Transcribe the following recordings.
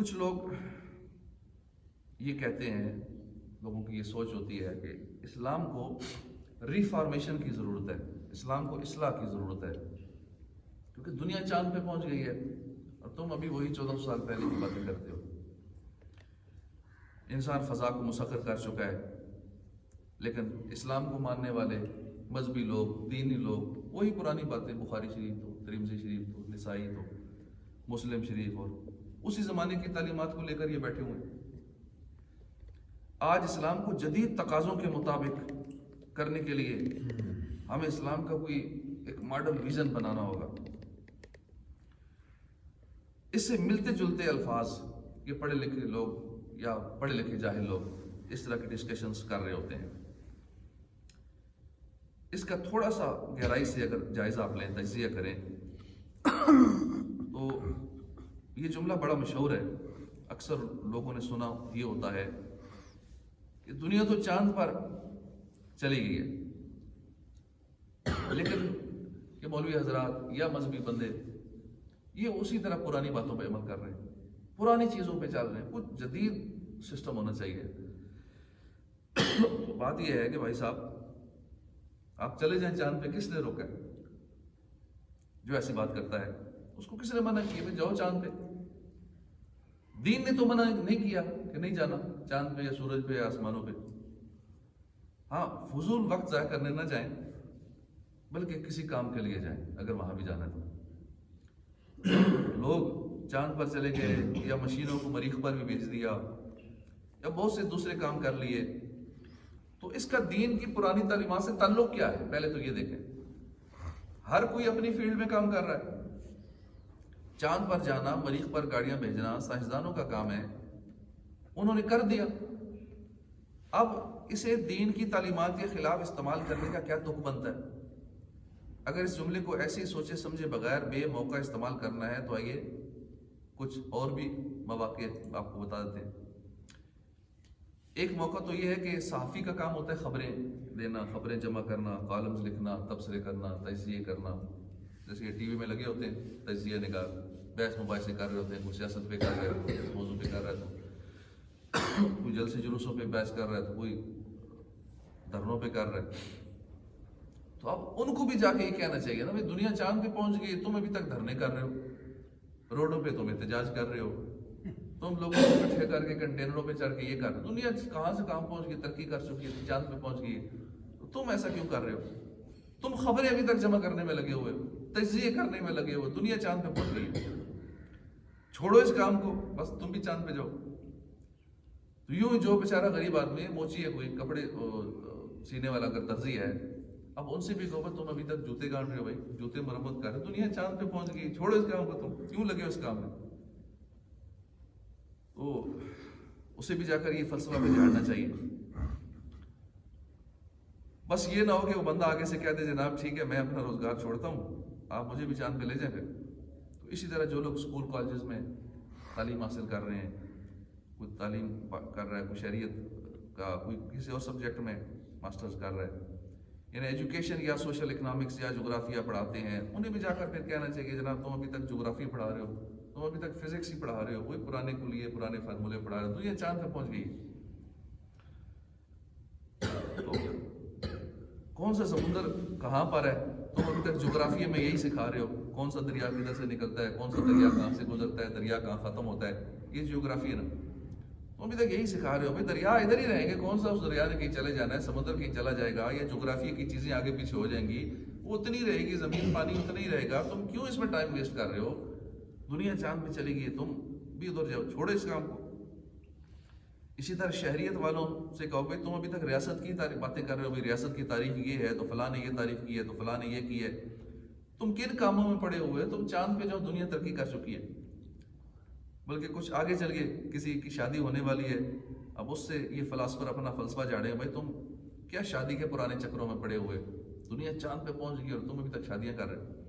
کچھ لوگ یہ کہتے ہیں، لوگوں کی یہ سوچ ہوتی ہے کہ اسلام کو ریفارمیشن کی ضرورت ہے، اسلام کو اصلاح کی ضرورت ہے، کیونکہ دنیا چاند پہ پہنچ گئی ہے اور تم ابھی وہی 1400 سال پہلے کی باتیں کرتے ہو۔ انسان فضا کو مسخر کر چکا ہے، لیکن اسلام کو ماننے والے مذہبی لوگ، دینی لوگ وہی پرانی باتیں، بخاری شریف تو، ترمذی شریف تو، نسائی تو، مسلم شریف، اور اسی زمانے کی تعلیمات کو لے کر یہ بیٹھے ہوئے ہیں۔ آج اسلام کو جدید تقاضوں کے مطابق کرنے کے لیے ہمیں اسلام کا کوئی ایک ماڈل ویژن بنانا ہوگا۔ اس سے ملتے جلتے الفاظ یہ پڑھے لکھے لوگ یا پڑھے لکھے جاہل لوگ اس طرح کی ڈسکشنز کر رہے ہوتے ہیں۔ اس کا تھوڑا سا گہرائی سے اگر جائزہ آپ لیں، تجزیہ کریں، تو یہ جملہ بڑا مشہور ہے، اکثر لوگوں نے سنا یہ ہوتا ہے کہ دنیا تو چاند پر چلی گئی ہے، لیکن یہ مولوی حضرات یا مذہبی بندے یہ اسی طرح پرانی باتوں پہ عمل کر رہے ہیں، پرانی چیزوں پہ چل رہے ہیں، کچھ جدید سسٹم ہونا چاہیے۔ بات یہ ہے کہ بھائی صاحب آپ چلے جائیں چاند پہ، کس نے روکا ہے؟ جو ایسی بات کرتا ہے اس کو کس نے منع کیا کہ جاؤ چاند پہ؟ دین نے تو منع نہیں کیا کہ نہیں جانا چاند پہ یا سورج پہ یا آسمانوں پہ۔ ہاں، فضول وقت ضائع کرنے نہ جائیں، بلکہ کسی کام کے لیے جائیں اگر وہاں بھی جانا ہے تو۔ لوگ چاند پر چلے گئے یا مشینوں کو مریخ پر بھی بھیج دیا یا بہت سے دوسرے کام کر لیے، تو اس کا دین کی پرانی تعلیمات سے تعلق کیا ہے؟ پہلے تو یہ دیکھیں۔ ہر کوئی اپنی فیلڈ میں کام کر رہا ہے۔ چاند پر جانا، مریخ پر گاڑیاں بھیجنا سائنسدانوں کا کام ہے، انہوں نے کر دیا۔ اب اسے دین کی تعلیمات کے خلاف استعمال کرنے کا کیا تک بنتا ہے؟ اگر اس جملے کو ایسے سوچے سمجھے بغیر بے موقع استعمال کرنا ہے تو آئیے کچھ اور بھی مواقع آپ کو بتا دیتے ہیں۔ ایک موقع تو یہ ہے کہ صحافی کا کام ہوتا ہے خبریں دینا، خبریں جمع کرنا، کالمز لکھنا، تبصرے کرنا، تجزیے کرنا۔ جیسے یہ ٹی وی میں لگے ہوتے ہیں تجزیہ نگار، بحث مباحثے کر رہے ہوتے ہیں، کوئی سیاست پہ کر رہے ہیں، کوئی موضوع پہ کر رہا ہے، تو کوئی جلسے جلوسوں پہ بحث کر رہا ہے، تو کوئی دھرنوں پہ کر رہا ہے۔ تو اب ان کو بھی جا کے یہ کہنا چاہیے نا، بھائی دنیا چاند پہ پہنچ گئی، تم ابھی تک دھرنے کر رہے ہو، روڈوں پہ تم احتجاج کر رہے ہو، تم لوگوں کو اکٹھے کر کے کنٹینروں پہ چڑھ کے یہ کر رہے ہو۔ دنیا کہاں سے کہاں پہنچ گئی، ترقی کر چکی ہے، چاند پہ پہنچ گئی ہے، تو تم ایسا کیوں کر رہے ہو؟ تم خبریں ابھی تک جمع کرنے میں لگے ہوئے ہو، تجزیے کرنے میں لگے ہوئے، دنیا چاند پہ پہنچ گئی ہے، چھوڑو اس کام کو، بس تم بھی چاند پہ جاؤ۔ تو یوں جو بیچارہ غریب آدمی ہے، موچی ہے، کوئی کپڑے سینے والا اگر درزی ہے، اب ان سے بھی کہو تم ابھی تک جوتے گاڑ رہے ہو، بھائی جوتے مرمت کر رہے ہو، دنیا چاند پہ پہنچ گئی، چھوڑو اس کام کو، تم کیوں لگے ہو اس کام میں؟ تو اسے بھی جا کر یہ فلسفہ پہ جھاڑنا چاہیے۔ بس یہ نہ ہو کہ وہ بندہ آگے سے کہہ دے جناب ٹھیک ہے میں اپنا روزگار چھوڑتا ہوں، آپ مجھے بھی چاند پہ لے جائیں پھر۔ تو اسی طرح جو لوگ اسکول کالجز میں تعلیم حاصل کر رہے ہیں، کوئی تعلیم کر رہا ہے، کوئی شریعت کا، کوئی کسی اور سبجیکٹ میں ماسٹرز کر رہا ہے، یعنی ایجوکیشن یا سوشل اکنامکس یا جغرافیہ پڑھاتے ہیں، انہیں بھی جا کر پھر کہنا چاہیے جناب تم ابھی تک جغرافی پڑھا رہے ہو، تم ابھی تک فزکس ہی پڑھا رہے ہو، وہی پرانے کلیے پرانے فارمولے پڑھا رہے ہو، دنیا چاند پہ پہنچ گئی۔ تو کون سا سمندر کہاں پر ہے؟ تم ابھی تک جغرافیہ میں یہی سکھا رہے ہو، کون سا دریا کدھر سے نکلتا ہے، کون سا دریا کہاں سے گزرتا ہے، دریا کہاں ختم ہوتا ہے، یہ جغرافی ہے نا، تم ابھی تک یہی سکھا رہے ہو۔ بھائی دریا ادھر ہی رہیں گے، کون سا اس دریا نے کہیں چلے جانا ہے، سمندر کہیں چلا جائے گا، یا جغرافیہ کی چیزیں آگے پیچھے ہو جائیں گی، وہ اتنی رہے گی، زمین پانی اتنا ہی رہے گا، تم کیوں اس میں ٹائم ویسٹ کر رہے ہو؟ دنیا چاند پہ چلی گئی ہے، تم بھی ادھر جاؤ، چھوڑو اس کام کو۔ اسی طرح شہریت والوں سے کہو بھائی تم ابھی تک ریاست کی باتیں کر رہے ہو، بھائی ریاست کی تعریف یہ ہے تو فلاں نے یہ تعریف کی ہے تو فلاں نے یہ کی ہے، تم کن کاموں میں پڑے ہوئے؟ تم چاند پہ جاؤ، دنیا ترقی کر چکی ہے۔ بلکہ کچھ آگے چل کے کسی کی شادی ہونے والی ہے، اب اس سے یہ فلاسفر اپنا فلسفہ جاڑے ہیں، بھائی تم کیا شادی کے پرانے چکروں میں پڑے ہوئے، دنیا چاند پہ پہنچ گئی اور تم ابھی تک شادیاں کر رہے ہو۔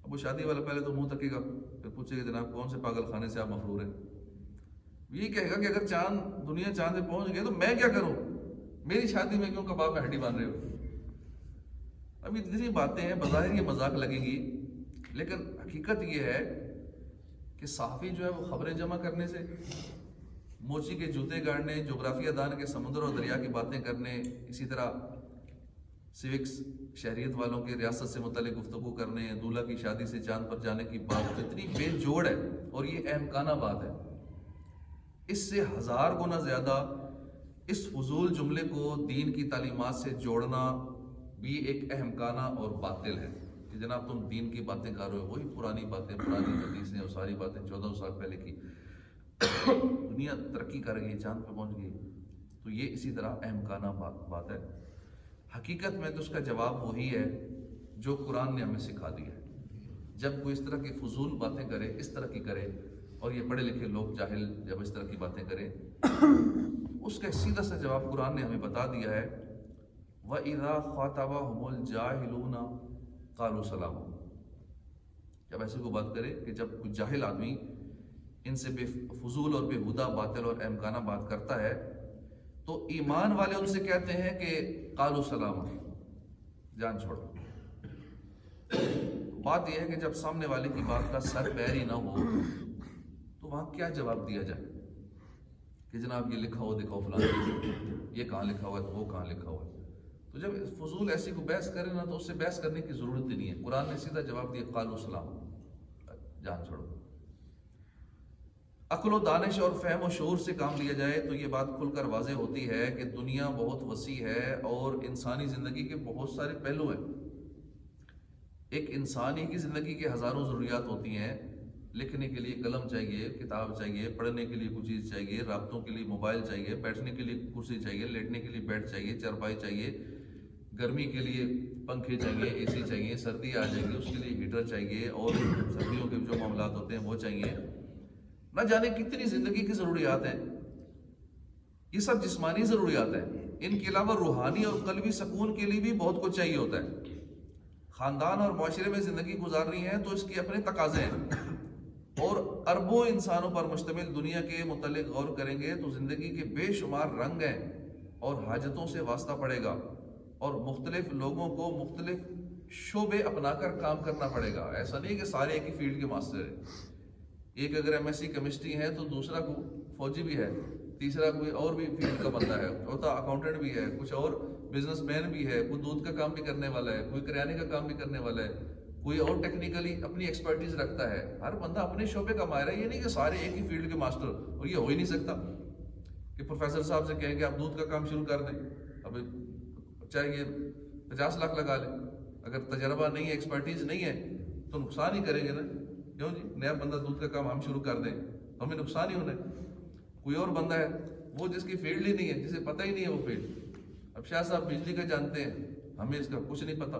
اب وہ شادی والا پہلے تو منہ تکے گا، پھر پوچھے گا جناب کون سے پاگل خانے سے آپ مفرور ہیں؟ یہ کہے گا کہ اگر دنیا چاند پہ پہنچ گئے تو میں کیا کروں، میری شادی میں کیوں کباب میں ہڈی باندھ رہے ہو؟ ابھی اتنی باتیں ہیں، بظاہر یہ مذاق لگیں گی، لیکن حقیقت یہ ہے کہ صحافی جو ہے وہ خبریں جمع کرنے سے، موچی کے جوتے گاڑنے، جغرافیہ دان کے سمندر اور دریا کی باتیں کرنے، اسی طرح سیوکس شہریت والوں کے ریاست سے متعلق گفتگو کرنے، دولہا کی شادی سے چاند پر جانے کی بات اتنی بے جوڑ ہے اور یہ احمقانہ بات ہے، اس سے 1000 گنا زیادہ اس فضول جملے کو دین کی تعلیمات سے جوڑنا بھی ایک احمقانہ اور باطل ہے کہ جناب تم دین کی باتیں کر رہے ہو، وہی پرانی باتیں، پرانی حدیثیں اور ساری باتیں 1400 سال پہلے کی، دنیا ترقی کر گئی، چاند پہ پہنچ گئی، تو یہ اسی طرح احمقانہ بات ہے۔ حقیقت میں تو اس کا جواب وہی ہے جو قرآن نے ہمیں سکھا دیا ہے۔ جب کوئی اس طرح کی فضول باتیں کرے، اس طرح کی کرے، اور یہ پڑھے لکھے لوگ جاہل جب اس طرح کی باتیں کریں، اس کا سیدھا سا جواب قرآن نے ہمیں بتا دیا ہے، وَإِذَا خَاطَبَهُمُ الْجَاهِلُونَ قَالُوا سَلَامًا۔ جب ایسے کو بات کرے کہ جب کوئی جاہل آدمی ان سے بے فضول اور بےہودہ باطل اور احمقانہ بات کرتا ہے تو ایمان والے ان سے کہتے ہیں کہ قالوا سلاما، جان چھوڑو۔ بات یہ ہے کہ جب سامنے والے کی بات کا سر پیر ہی نہ ہو تو وہاں کیا جواب دیا جائے کہ جناب یہ لکھا ہو دکھاؤ فلاں یہ کہاں لکھا ہوا ہے، وہ کہاں لکھا ہوا ہے۔ تو جب فضول ایسی کو بحث کرے نا تو اس سے بحث کرنے کی ضرورت ہی نہیں ہے، قرآن نے سیدھا جواب دیا قالوا سلاما، جان چھوڑو۔ عقل و دانش اور فہم و شعور سے کام لیا جائے تو یہ بات کھل کر واضح ہوتی ہے کہ دنیا بہت وسیع ہے اور انسانی زندگی کے بہت سارے پہلو ہیں۔ ایک انسانی کی زندگی کے ہزاروں ضروریات ہوتی ہیں، لکھنے کے لیے قلم چاہیے، کتاب چاہیے، پڑھنے کے لیے کچھ چیز چاہیے، رابطوں کے لیے موبائل چاہیے، بیٹھنے کے لیے کرسی چاہیے، لیٹنے کے لیے بیڈ چاہیے، چارپائی چاہیے، گرمی کے لیے پنکھے چاہیے، اے سی چاہیے، سردی آ جائے گی اس کے لیے ہیٹر چاہیے، اور سردیوں کے جو معاملات ہوتے ہیں وہ چاہیے، نہ جانے کتنی زندگی کی ضروریات ہیں۔ یہ سب جسمانی ضروریات ہیں، ان کے علاوہ روحانی اور قلبی سکون کے لیے بھی بہت کچھ چاہیے ہوتا ہے۔ خاندان اور معاشرے میں زندگی گزارنی ہے تو اس کے اپنے تقاضے ہیں، اور اربوں انسانوں پر مشتمل دنیا کے متعلق غور کریں گے تو زندگی کے بے شمار رنگ ہیں اور حاجتوں سے واسطہ پڑے گا، اور مختلف لوگوں کو مختلف شعبے اپنا کر کام کرنا پڑے گا۔ ایسا نہیں کہ سارے ایک ہی فیلڈ کے ماسٹر ہیں، ایک اگر ایم ایس سی کیمسٹری ہے تو دوسرا کو فوجی بھی ہے، تیسرا کوئی اور بھی فیلڈ کا بندہ ہے، چوتھا اکاؤنٹنٹ بھی ہے، کچھ اور بزنس مین بھی ہے، کوئی دودھ کا کام بھی کرنے والا ہے، کوئی کریانے کا کام بھی کرنے والا ہے، کوئی اور ٹیکنیکلی اپنی ایکسپرٹیز رکھتا ہے۔ ہر بندہ اپنے شعبے کا ماہر ہے، یہ نہیں کہ سارے ایک ہی فیلڈ کے ماسٹر، اور یہ ہو ہی نہیں سکتا کہ پروفیسر صاحب سے کہیں کہ آپ دودھ کا کام شروع کر دیں، اب چاہے یہ 50 لاکھ لگا لیں، اگر تجربہ نہیں ہے، ایکسپرٹیز نہیں ہے تو نقصان ہی کریں گے نا، کیوں جی؟ نیا بندہ دودھ کا کام ہم شروع کر دیں تو ہمیں نقصان ہی ہونا ہے۔ کوئی اور بندہ ہے وہ جس کی فیلڈ ہی نہیں ہے، جسے پتہ ہی نہیں ہے وہ فیلڈ، اب شاہ صاحب بجلی کا جانتے ہیں، ہمیں اس کا کچھ نہیں پتہ،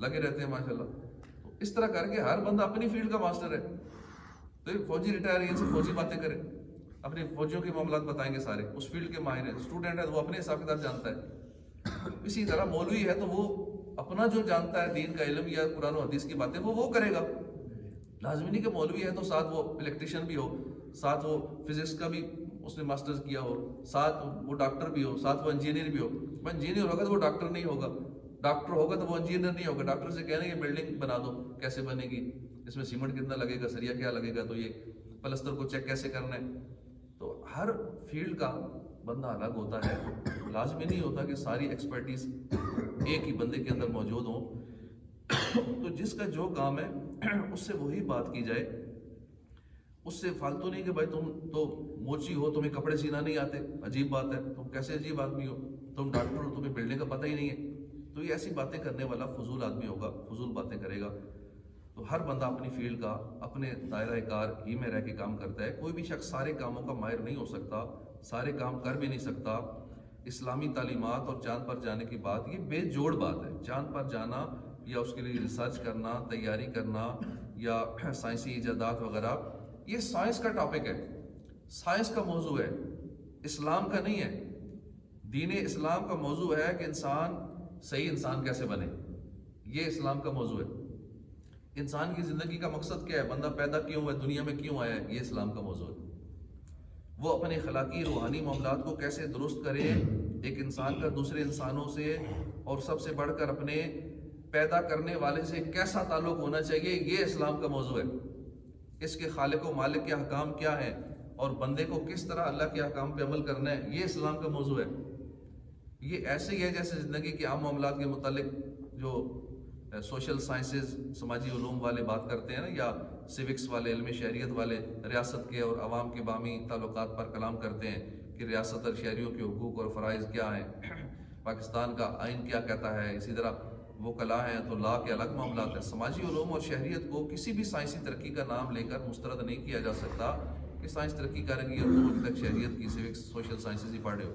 لگے رہتے ہیں ماشاءاللہ۔ تو اس طرح کر کے ہر بندہ اپنی فیلڈ کا ماسٹر ہے، تو ایک فوجی ریٹائر ہے، سے فوجی باتیں کرے، اپنے فوجیوں کے معاملات بتائیں گے، سارے اس فیلڈ کے ماہر ہیں۔ اسٹوڈنٹ ہے تو وہ اپنے حساب کتاب جانتا ہے، اسی طرح مولوی ہے تو وہ اپنا جو جانتا ہے دین کا علم یا قرآن و حدیث کی باتیں وہ کرے گا۔ لازمی نہیں کہ مولوی ہے تو ساتھ وہ الیکٹریشین بھی ہو، ساتھ وہ فزکس کا بھی اس نے ماسٹرز کیا ہو، ساتھ وہ ڈاکٹر بھی ہو، ساتھ وہ انجینئر بھی ہو۔ وہ انجینئر ہوگا تو وہ ڈاکٹر نہیں ہوگا، ڈاکٹر ہوگا تو وہ انجینئر نہیں ہوگا۔ ڈاکٹر سے کہنا یہ بلڈنگ بنا دو، کیسے بنے گی، اس میں سیمنٹ کتنا لگے گا، سریا کیا لگے گا، تو یہ پلستر کو چیک کیسے کرنا ہے۔ تو ہر فیلڈ کا بندہ الگ ہوتا ہے، لازمی نہیں ہوتا کہ ساری ایکسپرٹیز ایک ہی بندے کے اندر موجود ہوں۔ تو جس کا جو کام ہے اس سے وہی بات کی جائے، اس سے فالتو نہیں کہ بھائی تم تو موچی ہو، تمہیں کپڑے سینا نہیں آتے، عجیب بات ہے، تم کیسے عجیب آدمی ہو، تم ڈاکٹر ہو، تمہیں بلڈنگ کا پتہ ہی نہیں ہے۔ تو یہ ایسی باتیں کرنے والا فضول آدمی ہوگا، فضول باتیں کرے گا۔ تو ہر بندہ اپنی فیلڈ کا اپنے دائرہ کار ہی میں رہ کے کام کرتا ہے، کوئی بھی شخص سارے کاموں کا ماہر نہیں ہو سکتا، سارے کام کر بھی نہیں سکتا۔ اسلامی تعلیمات اور چاند پر جانے کی بات یہ بے جوڑ بات ہے۔ چاند پر جانا یا اس کے لیے ریسرچ کرنا، تیاری کرنا، یا سائنسی ایجادات وغیرہ، یہ سائنس کا ٹاپک ہے، سائنس کا موضوع ہے، اسلام کا نہیں ہے۔ دین اسلام کا موضوع ہے کہ انسان صحیح انسان کیسے بنے، یہ اسلام کا موضوع ہے۔ انسان کی زندگی کا مقصد کیا ہے، بندہ پیدا کیوں ہوا ہے، دنیا میں کیوں آیا ہے، یہ اسلام کا موضوع ہے۔ وہ اپنے اخلاقی روحانی معاملات کو کیسے درست کرے، ایک انسان کا دوسرے انسانوں سے اور سب سے بڑھ کر اپنے پیدا کرنے والے سے کیسا تعلق ہونا چاہیے، یہ اسلام کا موضوع ہے۔ اس کے خالق و مالک کے احکام کیا ہیں اور بندے کو کس طرح اللہ کے احکام پہ عمل کرنا ہے، یہ اسلام کا موضوع ہے۔ یہ ایسے ہی ہے جیسے زندگی کے عام معاملات کے متعلق جو سوشل سائنسز، سماجی علوم والے بات کرتے ہیں نا، یا سیوکس والے، علم شہریت والے ریاست کے اور عوام کے باہمی تعلقات پر کلام کرتے ہیں کہ ریاست اور شہریوں کے حقوق اور فرائض کیا ہیں، پاکستان کا آئین کیا کہتا ہے، اسی طرح وہ کلا ہیں تو لا کے الگ معاملات ہیں۔ سماجی علوم اور شہریت کو کسی بھی سائنسی ترقی کا نام لے کر مسترد نہیں کیا جا سکتا کہ سائنس ترقی کرے گی اور تم ابھی تک شہریت کی، سیوکس، سوشل سائنسز ہی پڑھ رہے ہو۔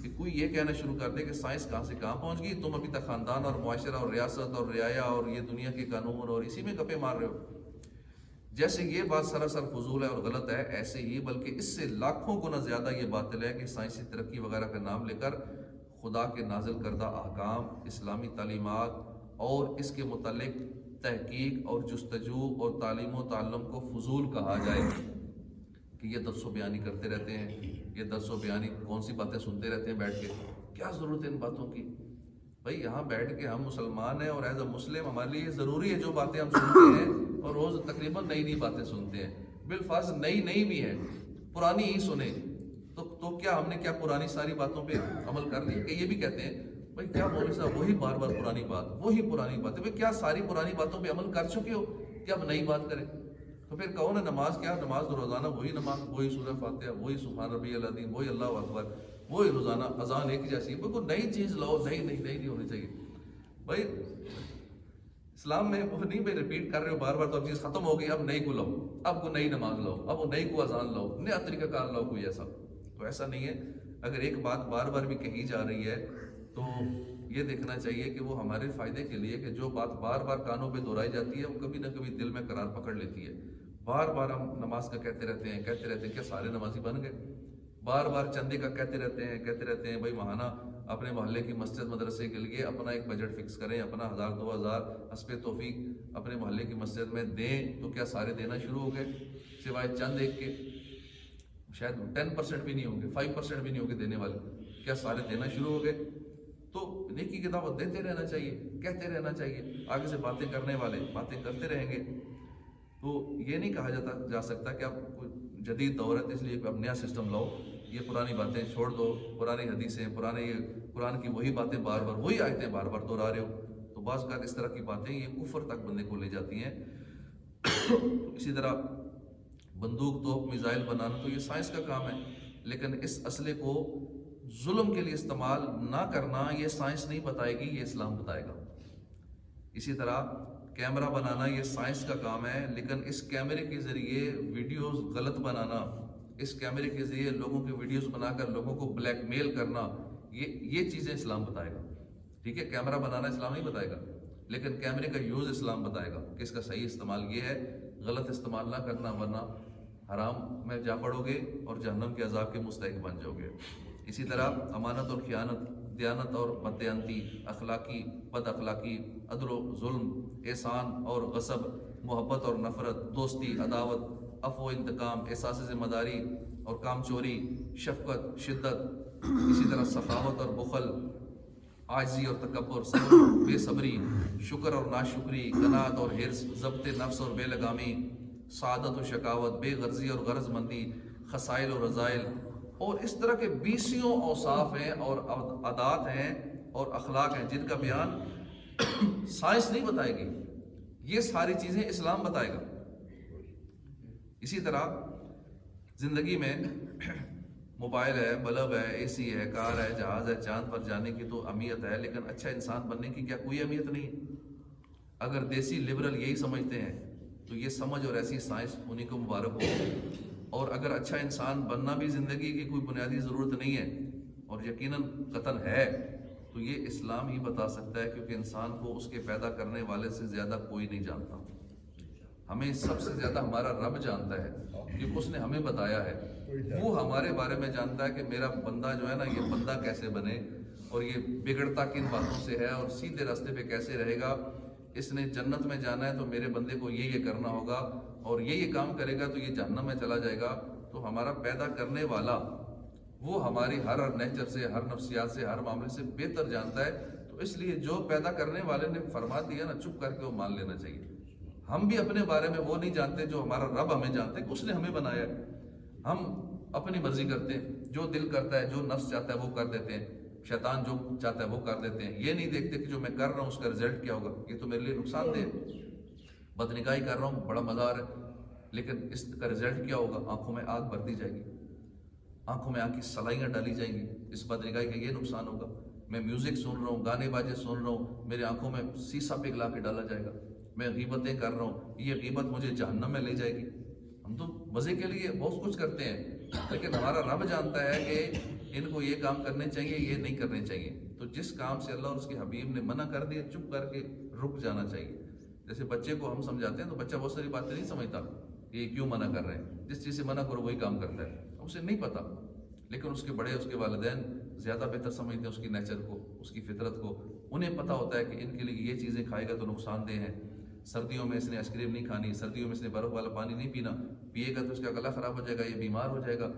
کہ کوئی یہ کہنا شروع کر دے کہ سائنس کہاں سے کہاں پہنچ گئی، تم ابھی تک خاندان اور معاشرہ اور ریاست اور رعایا اور یہ دنیا کے قانون اور اسی میں گپے مار رہے ہو۔ جیسے یہ بات سراسر فضول ہے اور غلط ہے، ایسے ہی بلکہ اس سے لاکھوں گنا زیادہ یہ باطل ہے کہ سائنسی ترقی وغیرہ کا نام لے کر خدا کے نازل کردہ احکام، اسلامی تعلیمات اور اس کے متعلق تحقیق اور جستجو اور تعلیم و تعلم کو فضول کہا جائے کہ یہ درس و بیانی کرتے رہتے ہیں، یہ درس و بیانی کون سی باتیں سنتے رہتے ہیں بیٹھ کے، کیا ضرورت ہے ان باتوں کی؟ بھائی یہاں بیٹھ کے ہم مسلمان ہیں اور ایز اے مسلم ہمارے لیے ضروری ہے جو باتیں ہم سنتے ہیں، اور روز تقریباً نئی نئی باتیں سنتے ہیں، بالفرض نئی بھی ہے، پرانی ہی سنیں تو کیا ہم نے کیا پرانی ساری باتوں پہ عمل کر لیا؟ کہ یہ بھی کہتے ہیں بھائی کیا مولوی صاحب وہی بار بار پرانی بات، وہی پرانی بات ہے، بھائی کیا ساری پرانی باتوں پہ عمل کر چکے ہو کہ اب نئی بات کریں؟ تو پھر کہو نا نماز کیا، نماز تو روزانہ وہی نماز، وہی سورہ فاتحہ، وہی سبحان ربی العظیم، وہی اللہ اکبر، وہی روزانہ اذان ایک جیسی، کوئی نئی چیز لاؤ، نئی ہونی چاہیے۔ بھائی اسلام میں وہ نہیں بھائی ریپیٹ کر رہے ہو بار بار، تو اب چیز ختم ہو گئی، اب نئی کو لاؤ، اب کوئی نئی نماز لاؤ، اب وہ نئی کو اذان لاؤ، نیا طریقہ کار لاؤ کوئی ایسا، تو ایسا نہیں ہے۔ اگر ایک بات بار بار بھی کہی جا رہی ہے تو یہ دیکھنا چاہیے کہ وہ ہمارے فائدے کے لیے، کہ جو بات بار بار کانوں پہ دہرائی جاتی ہے وہ کبھی نہ کبھی دل میں قرار پکڑ لیتی ہے۔ بار بار ہم نماز کا کہتے رہتے ہیں کیا سارے نمازی بن گئے؟ بار بار چندے کا کہتے رہتے ہیں بھائی ماہانہ اپنے محلے کی مسجد مدرسے کے لیے اپنا ایک بجٹ فکس کریں، اپنا 1000 2000 حسب توفیق اپنے محلے کی مسجد میں دیں، تو کیا سارے دینا شروع ہو گئے؟ سوائے چند ایک کے، شاید 10% بھی نہیں ہوں گے، 5% بھی نہیں ہوں گے دینے والے، کیا سارے دینا شروع ہو گئے؟ تو نیکی کی دعوت دیتے رہنا چاہیے، کہتے رہنا چاہیے، آگے سے باتیں کرنے والے باتیں کرتے رہیں گے۔ تو یہ نہیں کہا جا سکتا کہ آپ جدید دور ہے اس لیے اب نیا سسٹم لاؤ، یہ پرانی باتیں چھوڑ دو، پرانی حدیثیں، قرآن کی وہی باتیں بار بار، وہی آیتیں بار بار دہرا رہے ہو۔ تو بعض اوقات اس طرح کی باتیں یہ کفر تک بندے کو لے جاتی ہیں۔ اسی طرح بندوق، توپ، میزائل بنانا تو یہ سائنس کا کام ہے، لیکن اس اسلحے کو ظلم کے لیے استعمال نہ کرنا یہ سائنس نہیں بتائے گی، یہ اسلام بتائے گا۔ اسی طرح کیمرہ بنانا یہ سائنس کا کام ہے، لیکن اس کیمرے کے ذریعے ویڈیوز غلط بنانا، اس کیمرے کے ذریعے لوگوں کے ویڈیوز بنا کر لوگوں کو بلیک میل کرنا، یہ چیزیں اسلام بتائے گا۔ ٹھیک ہے، کیمرہ بنانا اسلام نہیں بتائے گا، لیکن کیمرے کا یوز اسلام بتائے گا کہ اس کا صحیح استعمال یہ ہے، غلط استعمال نہ کرنا، ورنہ حرام میں جا پڑو گے اور جہنم کے عذاب کے مستحق بن جاؤ گے۔ اسی طرح امانت اور خیانت، دیانت اور بددیانتی، اخلاقی، بد اخلاقی، عدل و ظلم، احسان اور غصب، محبت اور نفرت، دوستی، عداوت، عفو و انتقام، احساس ذمہ داری اور کام چوری، شفقت، شدت، اسی طرح سخاوت اور بخل، عاجزی اور تکبر، صبر، بے صبری، شکر اور ناشکری، قناعت اور حرص، ضبط نفس اور بے لگامی، سعادت و شکاوت، بے غرضی اور غرض مندی، خسائل اور رذائل، اور اس طرح کے 20 اوصاف ہیں اور عادات ہیں اور اخلاق ہیں جن کا بیان سائنس نہیں بتائے گی، یہ ساری چیزیں اسلام بتائے گا۔ اسی طرح زندگی میں موبائل ہے، بلب ہے، اے سی ہے، کار ہے، جہاز ہے، چاند پر جانے کی تو اہمیت ہے، لیکن اچھا انسان بننے کی کیا کوئی اہمیت نہیں؟ اگر دیسی لبرل یہی سمجھتے ہیں تو یہ سمجھ اور ایسی سائنس انہیں کو مبارک ہو۔ اور اگر اچھا انسان بننا بھی زندگی کی کوئی بنیادی ضرورت نہیں ہے، اور یقیناً قطعاً ہے، تو یہ اسلام ہی بتا سکتا ہے، کیونکہ انسان کو اس کے پیدا کرنے والے سے زیادہ کوئی نہیں جانتا۔ ہمیں سب سے زیادہ ہمارا رب جانتا ہے، کیونکہ اس نے ہمیں بتایا ہے، وہ ہمارے بارے میں جانتا ہے کہ میرا بندہ جو ہے نا، یہ بندہ کیسے بنے، اور یہ بگڑتا کن باتوں سے ہے، اور سیدھے راستے پہ کیسے رہے گا۔ اس نے جنت میں جانا ہے تو میرے بندے کو یہ کرنا ہوگا، اور یہ کام کرے گا تو یہ جہنم میں چلا جائے گا۔ تو ہمارا پیدا کرنے والا وہ ہماری ہر نیچر سے، ہر نفسیات سے، ہر معاملے سے بہتر جانتا ہے۔ تو اس لیے جو پیدا کرنے والے نے فرما دیا نا، چپ کر کے وہ مان لینا چاہیے۔ ہم بھی اپنے بارے میں وہ نہیں جانتے جو ہمارا رب ہمیں جانتے کہ اس نے ہمیں بنایا ہے. ہم اپنی مرضی کرتے ہیں, جو دل کرتا ہے, جو نفس چاہتا ہے وہ کر دیتے ہیں, شیطان جو چاہتا ہے وہ کر دیتے ہیں. یہ نہیں دیکھتے کہ جو میں کر رہا ہوں اس کا رزلٹ کیا ہوگا, یہ تو میرے لیے نقصان دہ ہے. بدنگاہی کر رہا ہوں, بڑا مزہ آ رہا ہے, لیکن اس کا رزلٹ کیا ہوگا؟ آنکھوں میں آگ بھر دی جائے گی, آنکھوں میں آگ کی سلائیاں ڈالی جائیں گی. اس بدنگاہی کا یہ نقصان ہوگا. میں میوزک سن رہا ہوں, گانے باجے سن رہا ہوں, میرے آنکھوں میں سیسا پگھلا کے ڈالا جائے گا. میں غیبتیں کر رہا ہوں, یہ غیبت مجھے جہنم میں لے جائے گی. ہم تو مزے کے لیے بہت کچھ کرتے ہیں, لیکن ہمارا رب جانتا ہے کہ ان کو یہ کام کرنے چاہیے, یہ نہیں کرنے چاہیے. تو جس کام سے اللہ اور اس کے حبیب نے منع کر دیا, چپ کر کے رک جانا چاہیے. جیسے بچے کو ہم سمجھاتے ہیں تو بچہ بہت ساری باتیں نہیں سمجھتا کہ یہ کیوں منع کر رہے ہیں. جس چیز سے منع کرو وہی کام کرتا ہے, اسے نہیں پتا. لیکن اس کے بڑے, اس کے والدین زیادہ بہتر سمجھتے ہیں اس کی نیچر کو, اس کی فطرت کو. انہیں پتا ہوتا ہے کہ ان کے لیے یہ چیزیں کھائے گا تو نقصان دہ ہیں. سردیوں میں اس نے آئس کریم نہیں کھانی, سردیوں میں اس نے برف والا پانی نہیں پینا, پیے گا تو اس کا گلا خراب ہو جائے گا, یہ بیمار ہو جائے گا.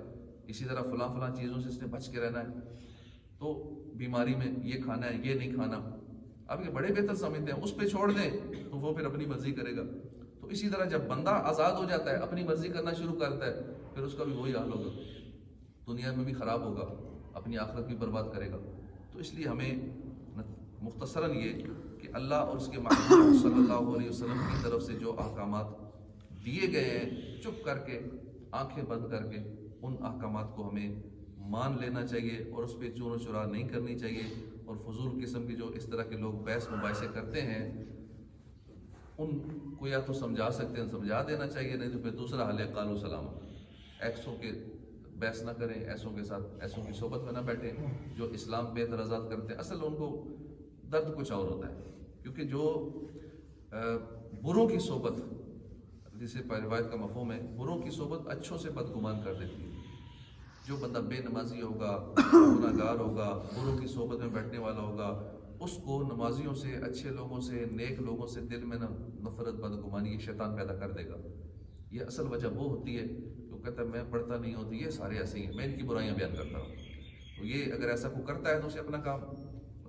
اسی طرح فلاں فلاں چیزوں سے اس نے بچ کے رہنا ہے, تو بیماری میں یہ کھانا ہے, یہ نہیں کھانا. اب یہ بڑے بہتر سمجھتے ہیں, اس پہ چھوڑ دیں تو وہ پھر اپنی مرضی کرے گا. تو اسی طرح جب بندہ آزاد ہو جاتا ہے, اپنی مرضی کرنا شروع کرتا ہے, پھر اس کا بھی وہی حال ہوگا, دنیا میں بھی خراب ہوگا, اپنی آخرت بھی برباد کرے گا. تو اس لیے ہمیں مختصراً یہ کہ اللہ اور اس کے محبوب صلی اللہ علیہ وسلم کی طرف سے جو احکامات دیے گئے ہیں, چپ کر کے, آنکھیں بند کر کے ان احکامات کو ہمیں مان لینا چاہیے, اور اس پہ چون و چرا نہیں کرنی چاہیے. اور فضول قسم کے جو اس طرح کے لوگ بحث مباحثے کرتے ہیں, ان کو یا تو سمجھا سکتے ہیں, سمجھا دینا چاہیے, نہیں تو پھر دوسرا حل ہے قالوا سلام. ایسوں کے بحث نہ کریں, ایسوں کے ساتھ, ایسوں کی صحبت میں نہ بیٹھیں جو اسلام پہ اعتراضات کرتے ہیں. اصل ان کو درد کچھ اور ہوتا ہے, کیونکہ جو بروں کی صحبت, جسے روایت کا مفہوم ہے, بروں کی صحبت اچھوں سے بدگمان کر دیتی ہے. جو بندہ بے نمازی ہوگا, گناہ گار ہوگا, بروں کی صحبت میں بیٹھنے والا ہوگا, اس کو نمازیوں سے, اچھے لوگوں سے, نیک لوگوں سے دل میں نفرت, بدگمانی یہ شیطان پیدا کر دے گا. یہ اصل وجہ وہ ہوتی ہے کہ وہ کہتا ہے میں پڑھتا نہیں ہوتی, یہ سارے ایسے ہی ہیں, میں ان کی برائیاں بیان کرتا ہوں. تو یہ اگر ایسا کوئی کرتا ہے تو اسے اپنا کام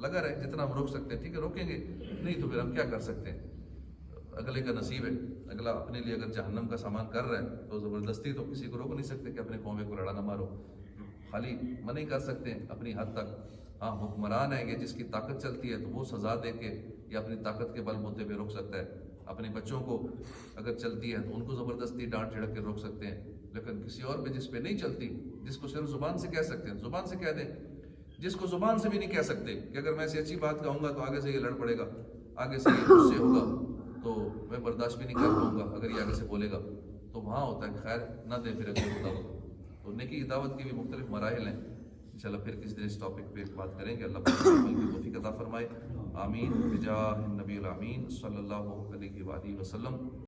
لگا رہے, جتنا ہم روک سکتے ہیں ٹھیک ہے روکیں گے, نہیں تو پھر ہم کیا کر سکتے ہیں. اگلے کا نصیب ہے, اگلا اپنے لیے اگر جہنم کا سامان کر رہا ہے تو زبردستی تو کسی کو روک نہیں سکتے کہ اپنے قوم کو لڑا نہ مارو. خالی منع کر سکتے ہیں اپنی حد تک. ہاں حکمران ہے کہ جس کی طاقت چلتی ہے تو وہ سزا دے کے یا اپنی طاقت کے بل بوتے پہ روک سکتا ہے. اپنے بچوں کو اگر چلتی ہے تو ان کو زبردستی ڈانٹ جھڑک کے روک سکتے ہیں. لیکن کسی اور پہ جس پہ نہیں چلتی, جس کو صرف زبان سے کہہ سکتے ہیں, زبان سے کہہ دیں. جس کو زبان سے بھی نہیں کہہ سکتے کہ اگر میں ایسی اچھی بات کہوں گا تو آگے سے یہ لڑ پڑے گا, آگے سے یہ غصے ہوگا, تو میں برداشت بھی نہیں کر پاؤں گا اگر یہ آگے سے بولے گا, تو وہاں ہوتا ہے خیر نہ دیں پھر اگر دعوت. تو نیکی کی دعوت کے بھی مختلف مراحل ہیں. انشاءاللہ پھر کسی دن اس ٹاپک پہ بات کریں گے. اللہ پاک عمل کی توفیق عطا فرمائے. آمین بجاہ النبی الامین صلی اللہ علیہ وآلہ وسلم.